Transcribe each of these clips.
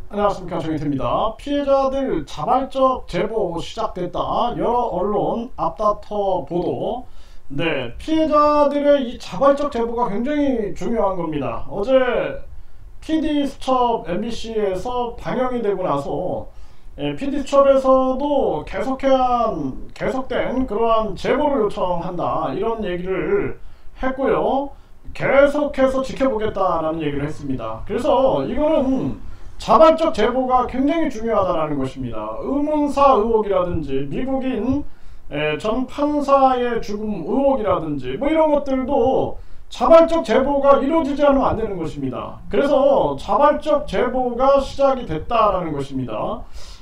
안녕하십니까, 정희태입니다. 피해자들 자발적 제보 시작됐다. 여러 언론 앞다퉈 보도. 네, 피해자들의 이 자발적 제보가 굉장히 중요한 겁니다. 어제 PD수첩 MBC에서 방영이 되고 나서 PD수첩에서도 계속된 그러한 제보를 요청한다, 이런 얘기를 했고요. 계속해서 지켜보겠다라는 얘기를 했습니다. 그래서 이거는 자발적 제보가 굉장히 중요하다는 것입니다. 의문사 의혹이라든지 미국인 전 판사의 죽음 의혹이라든지 뭐 이런 것들도 자발적 제보가 이루어지지 않으면 안 되는 것입니다. 그래서 자발적 제보가 시작이 됐다라는 것입니다.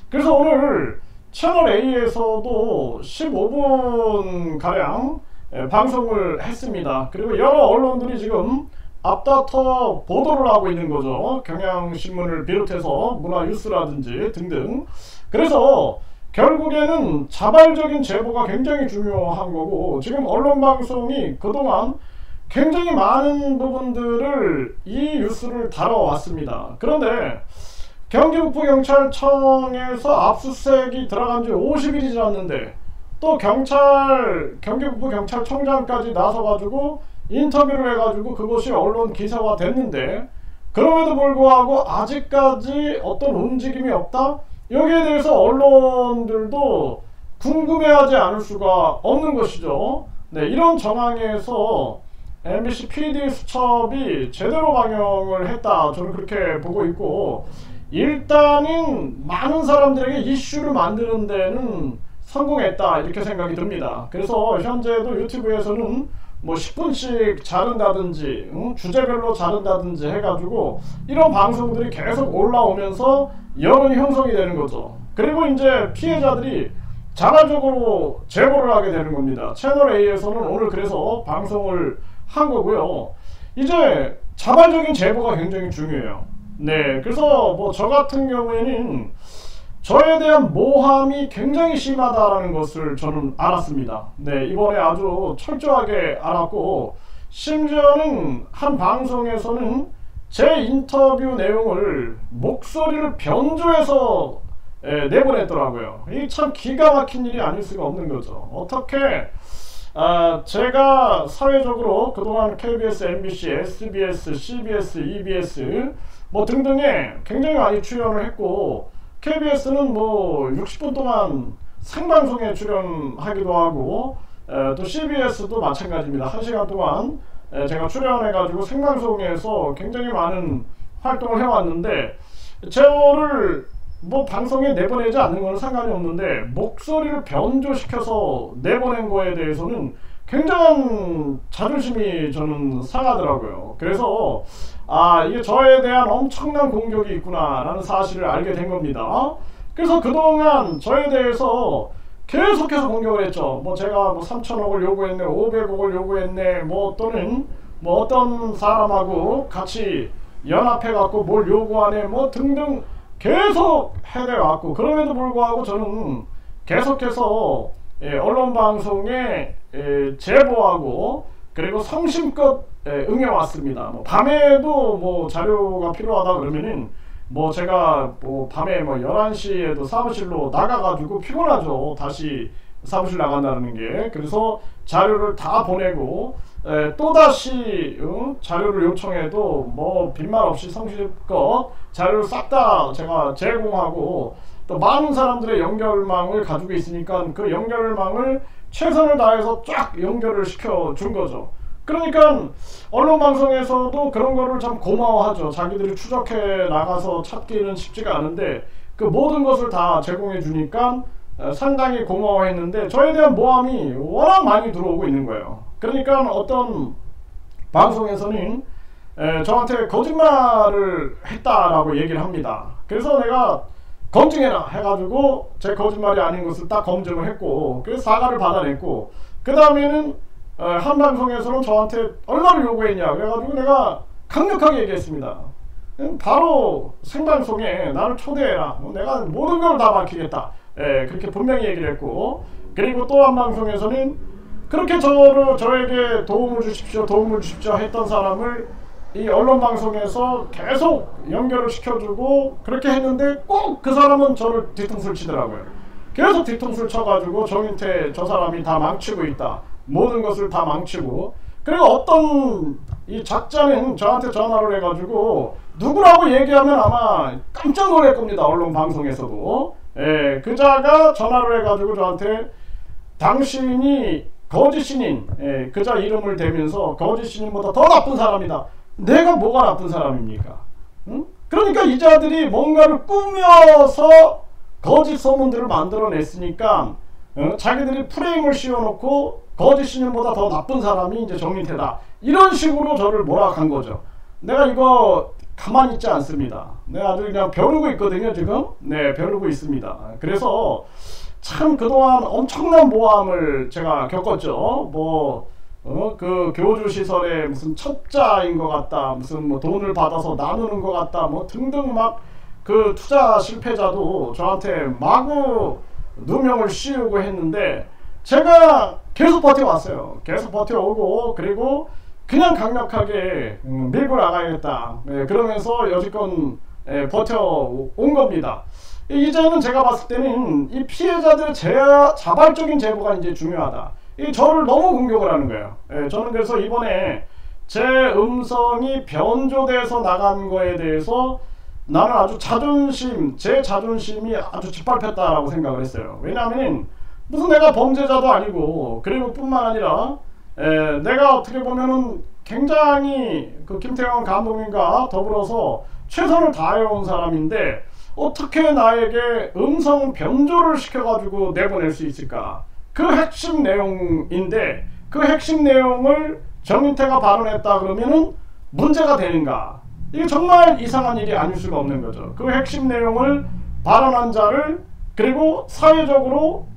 그래서 오늘 채널A에서도 15분 가량 방송을 했습니다. 그리고 여러 언론들이 지금 앞다퉈 보도를 하고 있는 거죠. 경향신문을 비롯해서 문화뉴스라든지 등등. 그래서 결국에는 자발적인 제보가 굉장히 중요한 거고, 지금 언론방송이 그동안 굉장히 많은 부분들을 이 뉴스를 다뤄왔습니다. 그런데 경기 북부경찰청에서 압수수색이 들어간 지 50일이 지났는데 또 경기 북부경찰청장까지 나서가지고 인터뷰를 해가지고 그것이 언론 기사화 됐는데, 그럼에도 불구하고 아직까지 어떤 움직임이 없다? 여기에 대해서 언론들도 궁금해하지 않을 수가 없는 것이죠. 네, 이런 정황에서 MBC PD 수첩이 제대로 방영을 했다, 저는 그렇게 보고 있고, 일단은 많은 사람들에게 이슈를 만드는 데는 성공했다, 이렇게 생각이 듭니다. 그래서 현재도 유튜브에서는 뭐 10분씩 자른다든지 주제별로 자른다든지 해가지고 이런 방송들이 계속 올라오면서 여론이 형성이 되는 거죠. 그리고 이제 피해자들이 자발적으로 제보를 하게 되는 겁니다. 채널A에서는 오늘 그래서 방송을 한 거고요. 이제 자발적인 제보가 굉장히 중요해요. 네, 그래서 뭐 저 같은 경우에는 저에 대한 모함이 굉장히 심하다라는 것을 저는 알았습니다. 네, 이번에 아주 철저하게 알았고, 심지어는 한 방송에서는 제 인터뷰 내용을 목소리를 변조해서 내보냈더라고요. 이게 참 기가 막힌 일이 아닐 수가 없는 거죠. 어떻게 제가 사회적으로 그동안 KBS, MBC, SBS, CBS, EBS 뭐 등등에 굉장히 많이 출연을 했고, KBS는 뭐 60분 동안 생방송에 출연하기도 하고, 또 CBS도 마찬가지입니다. 1시간 동안 제가 출연해가지고 생방송에서 굉장히 많은 활동을 해왔는데, 저를 뭐 방송에 내보내지 않는 건 상관이 없는데 목소리를 변조시켜서 내보낸 거에 대해서는 굉장한 자존심이 저는 상하더라고요. 그래서 이게 저에 대한 엄청난 공격이 있구나 라는 사실을 알게 된 겁니다. 그래서 그동안 저에 대해서 계속해서 공격을 했죠. 뭐 제가 뭐 3천억을 요구했네, 500억을 요구했네, 뭐 또는 뭐 어떤 사람하고 같이 연합해 갖고 뭘 요구하네, 뭐 등등 계속 해대왔고, 그럼에도 불구하고 저는 계속해서 언론 방송에 제보하고 그리고 성심껏 응해왔습니다. 뭐 밤에도 뭐 자료가 필요하다 그러면은 뭐 제가 뭐 밤에 뭐 11시에도 사무실로 나가가지고, 피곤하죠, 다시 사무실 나간다는 게. 그래서 자료를 다 보내고 또다시 자료를 요청해도 뭐 빈말 없이 성실껏 자료를 싹 다 제가 제공하고, 또 많은 사람들의 연결망을 가지고 있으니까 그 연결망을 최선을 다해서 쫙 연결을 시켜 준 거죠. 그러니까 언론방송에서도 그런 거를 참 고마워하죠. 자기들이 추적해 나가서 찾기는 쉽지가 않은데 그 모든 것을 다 제공해 주니까 상당히 고마워했는데, 저에 대한 모함이 워낙 많이 들어오고 있는 거예요. 그러니까 어떤 방송에서는 저한테 거짓말을 했다라고 얘기를 합니다. 그래서 내가 검증해라 해가지고 제 거짓말이 아닌 것을 딱 검증을 했고, 그래서 사과를 받아냈고, 그 다음에는 한 방송에서는 저한테 얼마를 요구했냐 그래가지고 내가 강력하게 얘기했습니다. 바로 생방송에 나를 초대해라, 내가 모든 걸 다 밝히겠다, 그렇게 분명히 얘기를 했고, 그리고 또 한 방송에서는 그렇게 저에게 도움을 주십시오 했던 사람을 이 언론 방송에서 계속 연결을 시켜주고 그렇게 했는데 꼭 그 사람은 저를 뒤통수를 치더라고요. 계속 뒤통수를 쳐가지고 정인태 저 사람이 다 망치고 있다, 모든 것을 다 망치고. 그리고 어떤 이 작자는 저한테 전화를 해가지고 누구라고 얘기하면 아마 깜짝 놀랄 겁니다. 언론 방송에서도. 예, 그자가 전화를 해가지고 저한테 당신이 거짓 신인, 예, 그자 이름을 대면서 거짓 신인보다 더 나쁜 사람이다. 내가 뭐가 나쁜 사람입니까? 응? 그러니까 이 자들이 뭔가를 꾸며서 거짓 소문들을 만들어냈으니까 자기들이 프레임을 씌워놓고 거짓 신인보다 더 나쁜 사람이 이제 정인태다, 이런 식으로 저를 몰아간 거죠. 내가 이거 가만히 있지 않습니다. 내가 아주 그냥 벼르고 있거든요 지금. 네, 벼르고 있습니다. 그래서 참 그동안 엄청난 모함을 제가 겪었죠. 그 교주시설에 무슨 첩자인 것 같다, 무슨 뭐 돈을 받아서 나누는 것 같다, 뭐 등등 막 그 투자 실패자도 저한테 마구 누명을 씌우고 했는데 제가 계속 버텨왔어요. 계속 버텨오고, 그리고 그냥 강력하게 밀고 나가야겠다, 네, 그러면서 여지껏 버텨온 겁니다. 이제는 제가 봤을 때는 이 피해자들의 자발적인 제보가 이제 중요하다. 저를 너무 공격을 하는 거예요. 저는 그래서 이번에 제 음성이 변조돼서 나간 거에 대해서 나는 아주 제 자존심이 아주 짓밟혔다라고 생각을 했어요. 왜냐하면 무슨 내가 범죄자도 아니고, 그리고 뿐만 아니라 내가 어떻게 보면은 굉장히 그 김태형 감독님과 더불어서 최선을 다해온 사람인데 어떻게 나에게 음성 변조를 시켜가지고 내보낼 수 있을까? 그 핵심 내용인데 그 핵심 내용을 정인태가 발언했다 그러면은 문제가 되는가? 이게 정말 이상한 일이 아닐 수가 없는 거죠. 그 핵심 내용을 발언한 자를, 그리고 사회적으로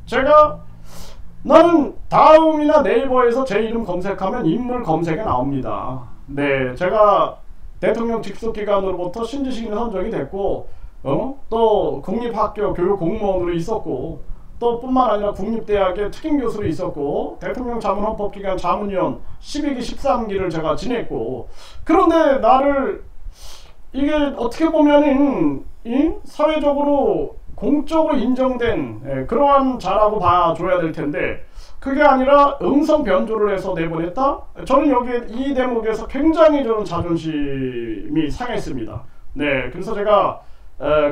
나는 다음이나 네이버에서 제 이름 검색하면 인물 검색에 나옵니다. 네, 제가 대통령 직속기관으로부터 신지식인 선정이 됐고, 또 국립학교 교육 공무원으로 있었고, 또 뿐만 아니라 국립대학의 특임교수로 있었고, 대통령 자문헌법기관 자문위원 12기 13기를 제가 지냈고, 그런데 나를 이게 어떻게 보면은 사회적으로 공적으로 인정된 그러한 자라고 봐줘야 될 텐데 그게 아니라 음성 변조를 해서 내보냈다? 저는 여기에 이 대목에서 굉장히 저는 자존심이 상했습니다. 네, 그래서 제가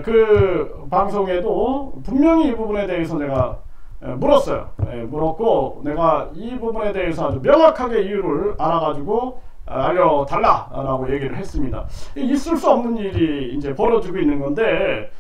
그 방송에도 분명히 이 부분에 대해서 내가 물었어요. 물었고, 내가 이 부분에 대해서 아주 명확하게 이유를 알아가지고 알려달라라고 얘기를 했습니다. 있을 수 없는 일이 이제 벌어지고 있는 건데,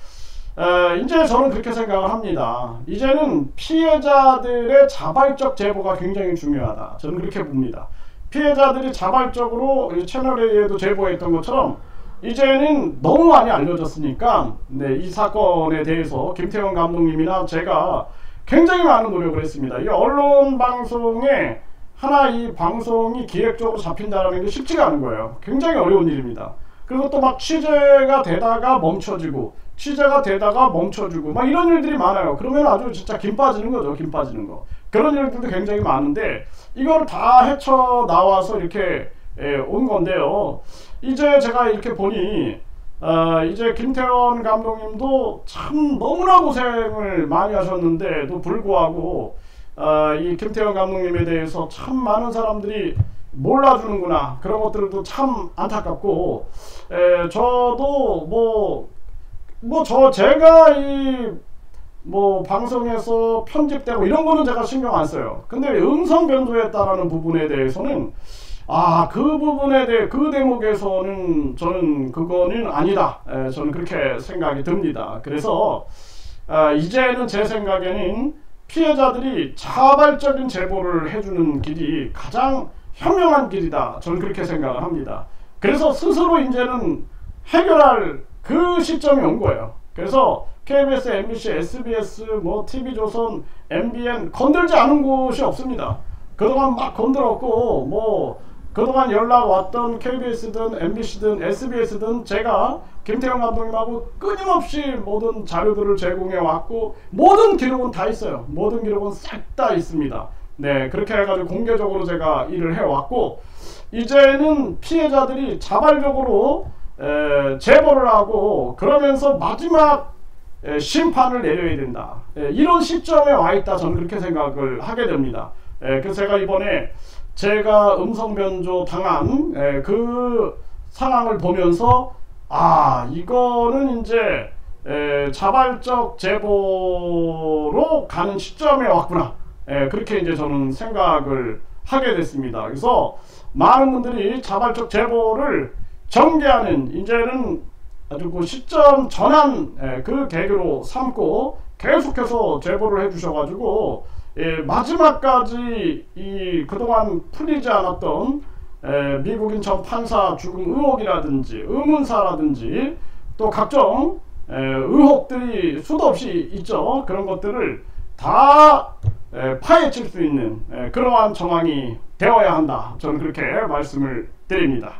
이제 저는 그렇게 생각을 합니다. 이제는 피해자들의 자발적 제보가 굉장히 중요하다. 저는 그렇게 봅니다. 피해자들이 자발적으로 채널A에도 제보했던 것처럼 이제는 너무 많이 알려졌으니까, 네, 이 사건에 대해서 김태형 감독님이나 제가 굉장히 많은 노력을 했습니다. 이 언론 방송에 하나 이 방송이 기획적으로 잡힌다는 게 쉽지가 않은 거예요. 굉장히 어려운 일입니다. 그리고 또 막 취재가 되다가 멈춰지고, 취재가 되다가 멈춰주고, 막 이런 일들이 많아요. 그러면 아주 진짜 김 빠지는 거죠. 김 빠지는 거. 그런 일들도 굉장히 많은데 이걸 다 헤쳐 나와서 이렇게 온 건데요. 이제 제가 이렇게 보니 이제 김태원 감독님도 참 너무나 고생을 많이 하셨는데도 불구하고 이 김태형 감독님에 대해서 참 많은 사람들이 몰라주는구나, 그런 것들도 참 안타깝고, 저도 제가 방송에서 편집되고 이런 거는 제가 신경 안 써요. 근데 음성 변조했다라는 부분에 대해서는 그 부분에 대해 그 대목에서는 저는 그거는 아니다. 저는 그렇게 생각이 듭니다. 그래서 이제는 제 생각에는 피해자들이 자발적인 제보를 해주는 길이 가장 현명한 길이다. 저는 그렇게 생각을 합니다. 그래서 스스로 이제는 해결할 그 시점이 온 거예요. 그래서 KBS, MBC, SBS, TV조선, MBN 건들지 않은 곳이 없습니다. 그동안 막 건들었고, 그동안 연락 왔던 KBS든 MBC든 SBS든 제가 김태형 감독님하고 끊임없이 모든 자료들을 제공해 왔고, 모든 기록은 다 있어요. 모든 기록은 싹 다 있습니다. 네, 그렇게 해가지고 공개적으로 제가 일을 해왔고, 이제는 피해자들이 자발적으로 제보를 하고 그러면서 마지막 심판을 내려야 된다. 이런 시점에 와 있다, 저는 그렇게 생각을 하게 됩니다. 그래서 제가 이번에 제가 음성 변조 당한 그 상황을 보면서, 아, 이거는 이제 자발적 제보로 가는 시점에 왔구나, 그렇게 이제 저는 생각을 하게 됐습니다. 그래서 많은 분들이 자발적 제보를 전개하는, 이제는 아주 그 시점 전환 그 계기로 삼고 계속해서 제보를 해주셔가지고 마지막까지 이 그동안 풀리지 않았던 미국인 전 판사 죽음 의혹이라든지 의문사라든지 또 각종 의혹들이 수도 없이 있죠. 그런 것들을 다 파헤칠 수 있는 그러한 정황이 되어야 한다, 저는 그렇게 말씀을 드립니다.